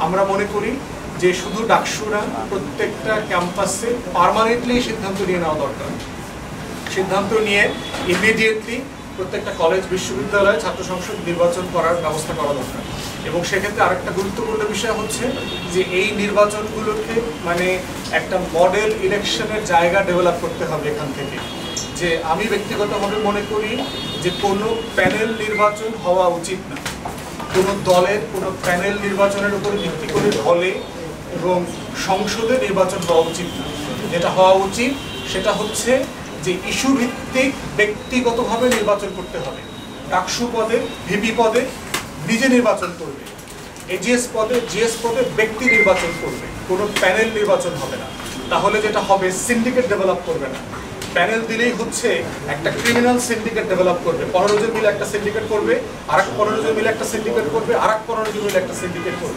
আমরা মনে করি যে শুধু ডাকসুরা প্রত্যেকটা ক্যাম্পাসে পার্মানেন্টলি সিদ্ধান্ত নিয়ে নেওয়া দরকার। সিদ্ধান্ত নিয়ে ইমিডিয়েটলি প্রত্যেকটা কলেজ বিশ্ববিদ্যালয়ে ছাত্র সংসদ নির্বাচন করার ব্যবস্থা করা দরকার। এবং সেক্ষেত্রে আরেকটা গুরুত্বপূর্ণ বিষয় হচ্ছে যে এই নির্বাচনগুলোকে মানে একটা মডেল ইলেকশনের জায়গা ডেভেলপ করতে হবে এখান থেকে। যে আমি ব্যক্তিগতভাবে মনে করি যে কোনো প্যানেল নির্বাচন হওয়া উচিত না, কোনো দলের কোনো প্যানেল নির্বাচনের উপর ভিত্তি করে হলে এবং সংসদে নির্বাচন হওয়া উচিত না। যেটা হওয়া উচিত সেটা হচ্ছে যে ইস্যু ভিত্তিক ব্যক্তিগতভাবে নির্বাচন করতে হবে। ডাকসু পদে ভিপি পদে নিজে নির্বাচন করবে, এজিএস পদে জিএস পদে ব্যক্তি নির্বাচন করবে, কোনো প্যানেল নির্বাচন হবে না। তাহলে যেটা হবে সিন্ডিকেট ডেভেলপ করবে না। প্যানেল দিলেই হচ্ছে একটা ক্রিমিনাল সিন্ডিকেট ডেভেলপ করবে, 15 জন মিলে একটা সিন্ডিকেট করবে, আর 15 জন মিলে একটা সিন্ডিকেট করবে, আর 15 জন মিলে একটা সিন্ডিকেট করবে।